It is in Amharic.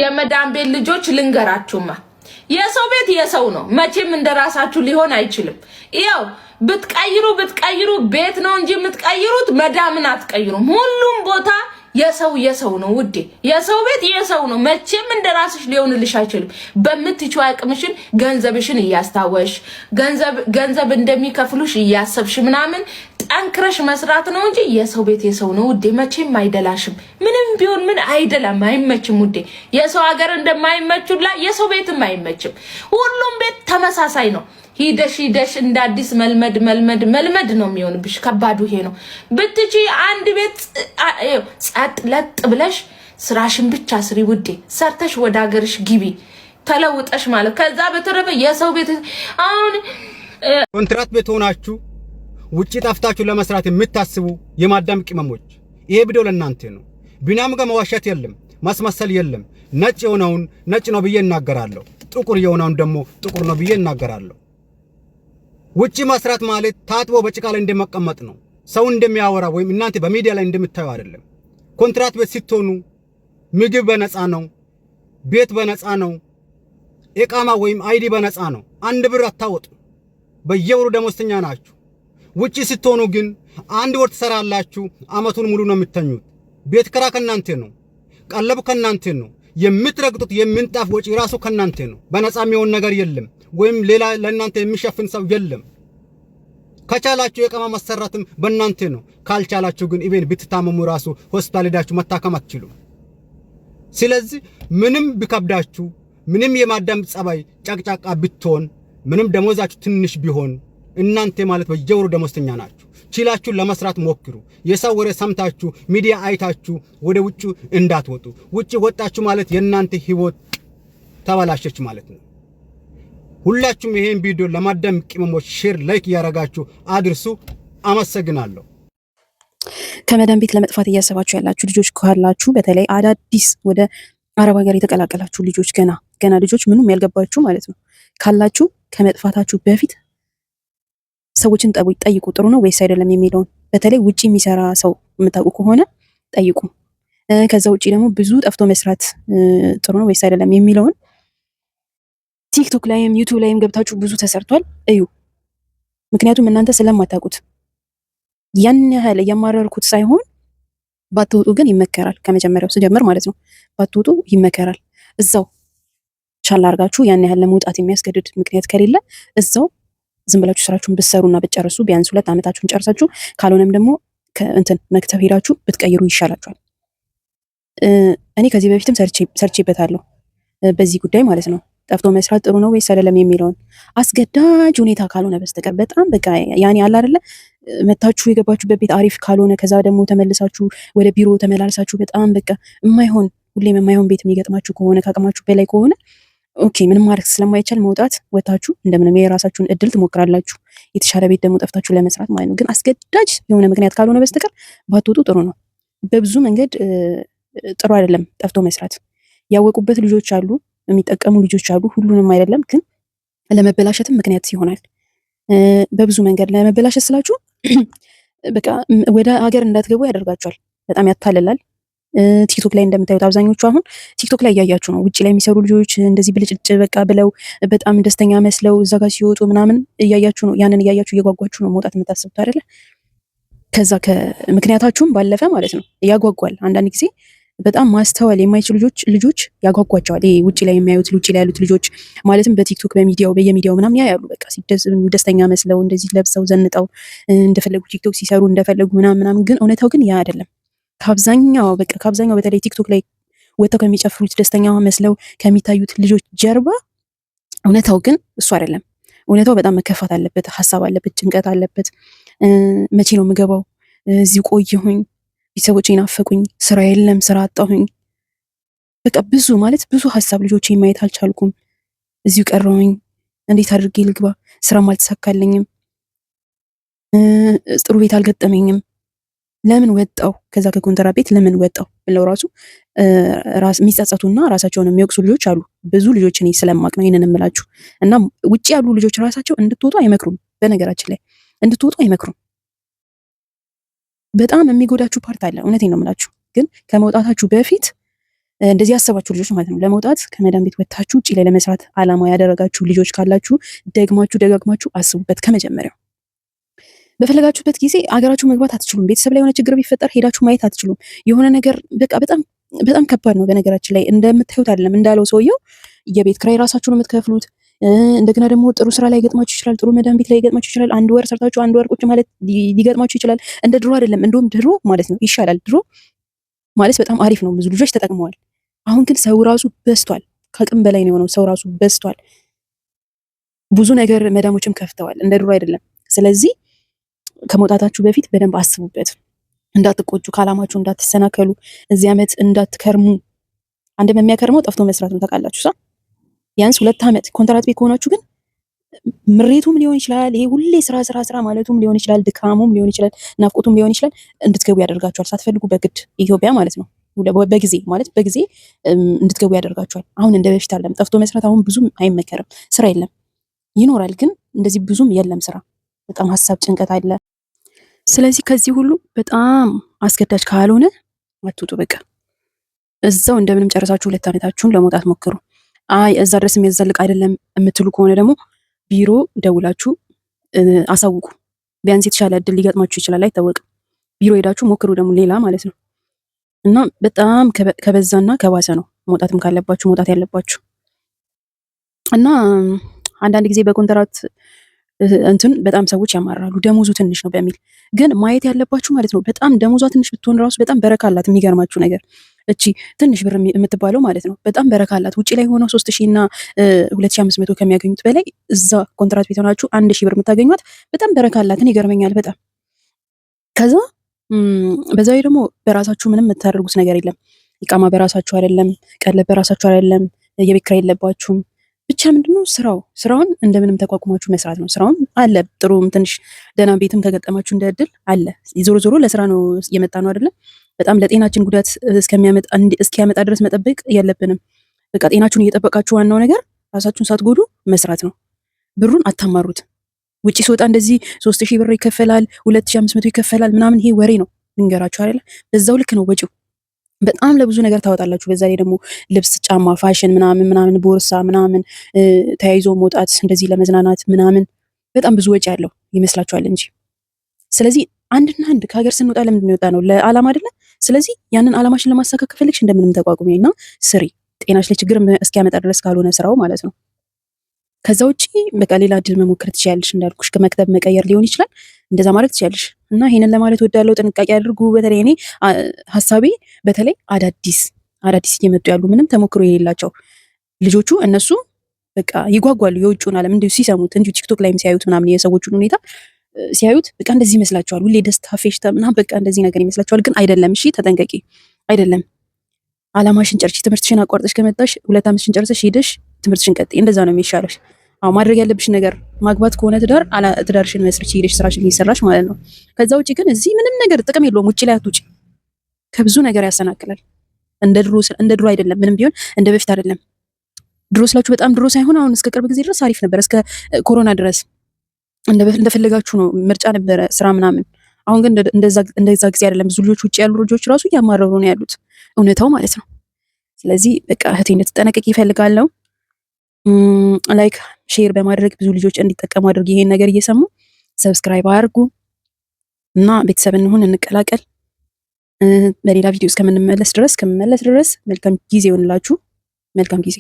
የመዳም ቤት ልጆች ልንገራችሁማ የሰው ቤት የሰው ነው መቼም እንደራሳችሁ ሊሆን አይችልም ያው ብትቀይሩ ቤት ነው እንጂ የምትቀይሩት መዳምን አትቀይሩም ሁሉም ቦታ የሰው ነው ውዴ የሰው ቤት የሰው ነው መቼም እንደራስሽ ሊሆንልሽ አይችልም በመትቹ አቅምሽን ገንዘብሽን ያስታወሽ ገንዘብ እንደሚከፍሉሽ ያሰብሽ ምናምን ጠንክረሽ መስራት ነው እንጂ የሰው ቤት የሰው ነው ውዴ መቼም አይደላሽም ምንም ቢሆን ምን አይደለም አይመችም ውዴ የሰው ሀገር እንደማይመቹላ የሰው ቤትም አይመችም ሁሉም ቤት ተመሳሳይ ነው ሂደሽ እንደ አዲስ መልመድ ነው የሚሆንብሽ ከባዱ ይሄ ነው ብትጂ አንድ ቤት ጻጥ ለጥ ብለሽ ስራሽን ብቻ ስሪ ውዴ ሰርተሽ ወደ ሀገርሽ ግቢ ተለውጠሽ ማለት ከዛ በተረፈ የሰው ቤት አሁን ኮንትራት ቤት ሆናችሁ ውጪ ጠፍታችሁ ለመስራት የምታስቡ የማዳም ቅመሞች ይሄ ቪዲዮ ለእናንተ ነው ቢናም ጋር መዋሸት የለም ማስመሰል የለም ነጭ የሆነውን ነጭ ነው ብዬ እናገራለሁ ጥቁር የሆነውን ደግሞ ጥቁር ነው ብዬ እናገራለሁ ውጪ መስራት ማለት ታጥቦ በጭቃ ላይ እንደመቀመጥ ነው ሰው እንደሚያወራ ወይም እናንተ በሚዲያ ላይ እንደምታዩ አይደለም ኮንትራት ቤት ስትሆኑ ምግብ በነፃ ነው ቤት በነፃ ነው ኢቃማ ወይም አይዲ በነፃ ነው አንድ ብር አታወጡ በየወሩ ደሞዝተኛ ናችሁ ውጪ ስትሆኑ ግን አንድ ወር ትሰራላችሁ አመቱን ሙሉ ነው የምትተኙት ቤት ኪራይ ከናንተ ነው ቀለብ ከናንተ ነው የምትረግጡት የምንጣፍ ወጪ ራሱ ከናንተ ነው በነፃ የሚሆን ነገር የለም ወይም ሌላ ለእናንተ የሚሸፍን ሰው የለም ከቻላችሁ የቀማ መሰራትም በእናንተ ነው ካልቻላችሁ ግን ኢቬን ብትታመሙ ራሱ ሆስፒታል ሄዳችሁ መታከም አትችሉም ስለዚህ ምንም ቢከብዳችሁ ምንም የማዳም ጸባይ ጫቅጫቃ ብትሆን ምንም ደሞዛችሁ ትንሽ ቢሆን እናንተ ማለት በየወሩ ደሞዝተኛ ናችሁ ችላችሁ ለመስራት ሞክሩ የሰው ወሬ ሰምታችሁ ሚዲያ አይታችሁ ወደ ውጭ እንዳትወጡ ውጭ ወጣችሁ ማለት የእናንተ ህይወት ተበላሸች ማለት ነው ሁላችሁም ይሄን ቪዲዮ ለማዳም ቅመሞች ሼር ላይክ ያረጋችሁ አድርሱ አመሰግናለሁ ከመዳም ቤት ለመጥፋት እያሰባችሁ ያላችሁ ልጆች ካላችሁ በተለይ አዳዲስ ወደ አረብ ሀገር የተቀላቀላችሁ ልጆች ገና ልጆች ምንም ያልገባችሁ ማለት ነው ካላችሁ ከመጥፋታችሁ በፊት ሰዎችን ጠይቁ ጥሩ ነው ወይስ አይደለም የሚለውን በተለይ ውጪ የሚሰራ ሰው የምታውቁ ከሆነ ጠይቁ ከዛ ውጪ ደግሞ ብዙ ጠፍቶ መስራት ጥሩ ነው ወይስ አይደለም የሚለውን ቲክቶክ ላይም ዩቲዩብ ላይም ገብታችሁ ብዙ ተሰርቷል እዩ ምክንያቱም እናንተ ስለማታውቁት ያን ያህል ያማረርኩት ሳይሆን ባትወጡ ግን ይመከራል ከመጀመሪያው ሲጀምር ማለት ነው ባትወጡ ይመከራል እዛው ቻል አርጋችሁ ያን ያህል ለመውጣት የሚያስገድድ ምክንያት ከሌለ እዛው ዝም ብላችሁ ስራችሁን ብትሰሩና ብትጨርሱ ቢያንስ 2 አመታችሁን ጨርሳችሁ ካልሆነም ደግሞ መክተብ ሄዳችሁ ብትቀይሩ ይሻላችኋል እኔ ከዚህ በፊትም ሰርቼበታለሁ በዚህ ጉዳይ ማለት ነው ጠፍቶ መስራት ጥሩ ነው ወይስ አይደለም የሚለውን አስገዳጅ ሁኔታ ካልሆነ በስተቀር በጣም በቃ ያኔ አለ አይደለ መታችሁ የገባችሁበት ቤት አሪፍ ካልሆነ ከዛ ደግሞ ተመልሳችሁ ወደ ቢሮ ተመላልሳችሁ በጣም በቃ ሁሌም የማይሆን ቤት የሚገጥማችሁ ከሆነ ካቀማችሁ በላይ ከሆነ ኦኬ ምንም ማድረግ ስለማይቻል መውጣት ወጣችሁ እንደምንም የራሳችሁን እድል ትሞክራላችሁ የተሻለ ቤት ደግሞ ጠፍታችሁ ለመስራት ማለት ነው ግን አስገዳጅ የሆነ ምክንያት ካልሆነ በስተቀር ባትወጡ ጥሩ ነው በብዙ መንገድ ጥሩ አይደለም ጠፍቶ መስራት ያወቁበት ልጆች አሉ የሚጠቀሙ ልጆች አሉ ሁሉንም አይደለም ግን ለመበላሸትም ምክንያት ይሆናል በብዙ መንገድ ለመበላሸት ስላችሁ በቃ ወደ ሀገር እንዳትገቡ ያደርጋችኋል በጣም ያታልላል ቲክቶክ ላይ እንደምታዩት አብዛኞቹ አሁን ቲክቶክ ላይ ያያያችሁ ነው ውጪ ላይ የሚሰሩ ልጆች እንደዚህ ብልጭጭ በቃ ብለው በጣም ደስተኛ መስለው እዛ ጋር ሲወጡ ምናምን እያያችሁ ነው ያንን እያያችሁ እየጓጓችሁ ነው መውጣት የምታስቡት አይደለ ከዛ ከምክንያታችሁም ባለፈ ማለት ነው ያጓጓል አንዳንድ ጊዜ በጣም ማስተዋል የማይችሉ ልጆች ያጓጓቸዋል ይሄ ውጪ ላይ የሚያዩት ውጪ ላይ ያሉት ልጆች ማለትም በቲክቶክ በየሚዲያው ምናምን ያያሉ በቃ ደስተኛ መስለው እንደዚህ ለብሰው ዘንጠው እንደፈለጉ ቲክቶክ ሲሰሩ እንደፈለጉ ምናምን ግን እውነታው ግን ያ አይደለም ከአብዛኛው በተለይ ቲክቶክ ላይ ወጥተው ከሚጨፍሩት ደስተኛ መስለው ከሚታዩት ልጆች ጀርባ እውነታው ግን እሱ አይደለም እውነታው በጣም መከፋት አለበት ሐሳብ አለበት ጭንቀት አለበት መቼ ነው የምገባው እዚህ ቆየሁኝ ቤተሰቦቼ ናፈቁኝ ስራ የለም ስራ አጣሁኝ በቃ ብዙ ሐሳብ ልጆቼ ማየት አልቻልኩም እዚሁ ቀረሁኝ እንዴት አድርጌ ልግባ ስራም አልተሳካልኝም ጥሩ ቤት አልገጠመኝም ለምን ወጣው ከዛ ከኮንትራት ቤት ለምን ወጣው ብለው ራስ የሚጸጸቱና ራሳቸውን የሚወቅሱ ልጆች አሉ ብዙ ልጆች እኔ ስለማቅ ነው ይሄንን እምላችሁ እና ውጪ ያሉ ልጆች ራሳቸው እንድትወጡ አይመክሩም በነገራችን ላይ እንድትወጡ አይመክሩም በጣም የሚጎዳችሁ ፓርት አለ እውነቴን ነው የምላችሁ ግን ከመውጣታችሁ በፊት እንደዚህ ያሰባችሁ ልጆች ማለት ነው ለመውጣት ከመዳም ቤት ወጥታችሁ ውጪ ላይ ለመስራት አላማ ያደረጋችሁ ልጆች ካላችሁ ደጋግማችሁ አስቡበት። ከመጀመሪያው በፈለጋችሁበት ጊዜ አገራችሁ መግባት አትችሉም። ቤተሰብ ላይ የሆነ ችግር ቢፈጠር ሄዳችሁ ማየት አትችሉም። የሆነ ነገር በቃ በጣም ከባድ ነው። በነገራችን ላይ እንደምታዩት አይደለም። እንዳለው ሰውየው የቤት ክራይ ራሳችሁ ነው የምትከፍሉት። እንደገና ደግሞ ጥሩ ስራ ላይ ገጥማችሁ ይችላል። ጥሩ መዳም ቤት ላይ ገጥማችሁ ይችላል። አንድ ወር ሰርታችሁ አንድ ወር ቁጭ ማለት ሊገጥማችሁ ይችላል። እንደ ድሮ አይደለም። እንደውም ድሮ ማለት ነው ይሻላል። ድሮ ማለት በጣም አሪፍ ነው። ብዙ ልጆች ተጠቅመዋል። አሁን ግን ሰው ራሱ በዝቷል። ከአቅም በላይ ነው የሆነው። ሰው ራሱ በዝቷል። ብዙ ነገር መዳሞችም ከፍተዋል። እንደ ድሮ አይደለም። ስለዚህ ከመውጣታችሁ በፊት በደንብ አስቡበት። እንዳትቆጩ፣ ከዓላማችሁ እንዳትሰናከሉ፣ እዚህ ዓመት እንዳትከርሙ። አንድ የሚያከርመው ጠፍቶ መስራት ነው። ታውቃላችሁ። ቢያንስ 2 ዓመት ኮንትራት ቤት ከሆናችሁ ግን ምሬቱም ሊሆን ይችላል። ይሄ ሁሌ ስራ ማለቱም ሊሆን ይችላል። ድካሙም ሊሆን ይችላል። ናፍቆቱም ሊሆን ይችላል። እንድትገቡ ያደርጋችኋል። ሳትፈልጉ በግድ ኢትዮጵያ ማለት ነው። በጊዜ እንድትገቡ ያደርጋችኋል። አሁን እንደ በፊት አለም ጠፍቶ መስራት አሁን ብዙም አይመከርም። ስራ የለም፣ ይኖራል ግን እንደዚህ ብዙም የለም ስራ። በጣም ሀሳብ ጭንቀት አለ። ስለዚህ ከዚህ ሁሉ በጣም አስገዳጅ ካልሆነ አትውጡ። በቃ እዛው እንደምንም ጨርሳችሁ 2 ዓመታችሁን ለመውጣት ሞክሩ። አይ እዛ ድረስ የሚያዘልቅ አይደለም የምትሉ ከሆነ ደግሞ ቢሮ ደውላችሁ አሳውቁ። ቢያንስ የተሻለ እድል ሊገጥማችሁ ይችላል፣ አይታወቅም። ቢሮ ሄዳችሁ ሞክሩ ደግሞ ሌላ ማለት ነው። እና በጣም ከበዛና ከባሰ ነው መውጣትም ካለባችሁ መውጣት ያለባችሁ። እና አንዳንድ ጊዜ በኮንትራት በጣም ሰዎች ያማራሉ ደሞዙ ትንሽ ነው በሚል። ግን ማየት ያለባችሁ ማለት ነው በጣም ደሞዟ ትንሽ ብትሆን ራሱ በጣም በረካ አላት። የሚገርማችሁ ነገር እቺ ትንሽ ብር የምትባለው ማለት ነው በጣም በረካ አላት። ውጪ ላይ ሆነው 3000 እና 2500 ከሚያገኙት በላይ እዛ ኮንትራት ቤት ሆናችሁ 1000 ብር የምታገኙት በጣም በረካ አላት። ይገርመኛል በጣም። ከዛ በዛ ላይ ደግሞ በራሳችሁ ምንም የምታደርጉት ነገር የለም። ኢቃማ በራሳችሁ አይደለም፣ ቀለብ በራሳችሁ አይደለም፣ የቤት ኪራይ የለባችሁም። ብቻ ምንድነው ስራውን እንደምንም ተቋቁማችሁ መስራት ነው። ስራውን አለ ጥሩም ትንሽ ደህና ቤትም ከገጠማችሁ እንደ እድል አለ። ዞሮ ለስራ ነው የመጣ ነው አይደለም። በጣም ለጤናችን ጉዳት እስኪያመጣ ድረስ መጠበቅ የለብንም። በቃ ጤናችሁን እየጠበቃችሁ ዋናው ነገር ራሳችሁን ሳትጎዱ መስራት ነው። ብሩን አታማሩት። ውጪ ሲወጣ እንደዚህ 3000 ብር ይከፈላል፣ 2500 ይከፈላል ምናምን፣ ይሄ ወሬ ነው። ልንገራችሁ አይደለ? በዛው ልክ ነው ወጪው። በጣም ለብዙ ነገር ታወጣላችሁ። በዛ ላይ ደግሞ ልብስ፣ ጫማ፣ ፋሽን ምናምን ቦርሳ ምናምን ተያይዞ መውጣት እንደዚህ ለመዝናናት ምናምን በጣም ብዙ ወጪ ያለው ይመስላችኋል እንጂ። ስለዚህ አንድና አንድ ከሀገር ስንወጣ ለምንድን ነው የወጣ ነው? ለዓላማ አይደለ? ስለዚህ ያንን ዓላማሽን ለማሳካት ከፈለግሽ እንደምንም ተቋቁሚና ስሪ። ጤናሽ ላይ ችግር እስኪያመጣ ድረስ ካልሆነ ስራው ማለት ነው። ከዛ ውጪ በቃ ሌላ እድል መሞከር ትችያለሽ። እንዳልኩሽ ከመክተብ መቀየር ሊሆን ይችላል። እንደዛ ማለት ትችያለሽ። እና ይሄንን ለማለት ወዳለው ጥንቃቄ አድርጉ። በተለይ እኔ ሀሳቤ በተለይ አዳዲስ እየመጡ ያሉ ምንም ተሞክሮ የሌላቸው ልጆቹ እነሱ በቃ ይጓጓሉ የውጭውን ዓለም እንዲሁ ሲሰሙት እንጂ ቲክቶክ ላይም ሲያዩት ምናምን የሰዎቹን ሁኔታ ሲያዩት በቃ እንደዚህ ይመስላቸዋል። ሁሌ ደስታ ፌሽታ ምናምን በቃ እንደዚህ ነገር ይመስላቸዋል። ግን አይደለም። እሺ ተጠንቀቂ። አይደለም። ዓላማሽን ጨርሺ። ትምህርትሽን አቋርጠሽ ከመጣሽ 2 ዓመትሽን ጨርሰሽ ሄደሽ ትምህርትሽን ቀጥይ። እንደዛ ነው የሚሻለሽ። አዎ ማድረግ ያለብሽ ነገር ማግባት ከሆነ ትዳርሽን መስርች ሄደሽ ስራሽን እየሰራሽ ማለት ነው። ከዛ ውጪ ግን እዚህ ምንም ነገር ጥቅም የለውም። ውጪ ላይ አትውጪ። ከብዙ ነገር ያሰናክላል። እንደ ድሮ አይደለም። ምንም ቢሆን እንደ በፊት አይደለም። ድሮ ስላችሁ በጣም ድሮ ሳይሆን አሁን እስከ ቅርብ ጊዜ ድረስ አሪፍ ነበር። እስከ ኮሮና ድረስ እንደፈለጋችሁ ነው፣ ምርጫ ነበረ፣ ስራ ምናምን። አሁን ግን እንደዛ ጊዜ አይደለም። ብዙ ልጆች ውጪ ያሉ ልጆች ራሱ እያማረሩ ነው ያሉት፣ እውነታው ማለት ነው። ስለዚህ በቃ እህቴ እንድትጠነቀቂ ይፈልጋለሁ። ላይክ ሼር በማድረግ ብዙ ልጆች እንዲጠቀሙ አድርጉ። ይሄን ነገር እየሰሙ ሰብስክራይብ አድርጉ እና ቤተሰብ እንሁን፣ እንቀላቀል። በሌላ ቪዲዮ እስከምንመለስ ድረስ መልካም ጊዜ ይሆንላችሁ። መልካም ጊዜ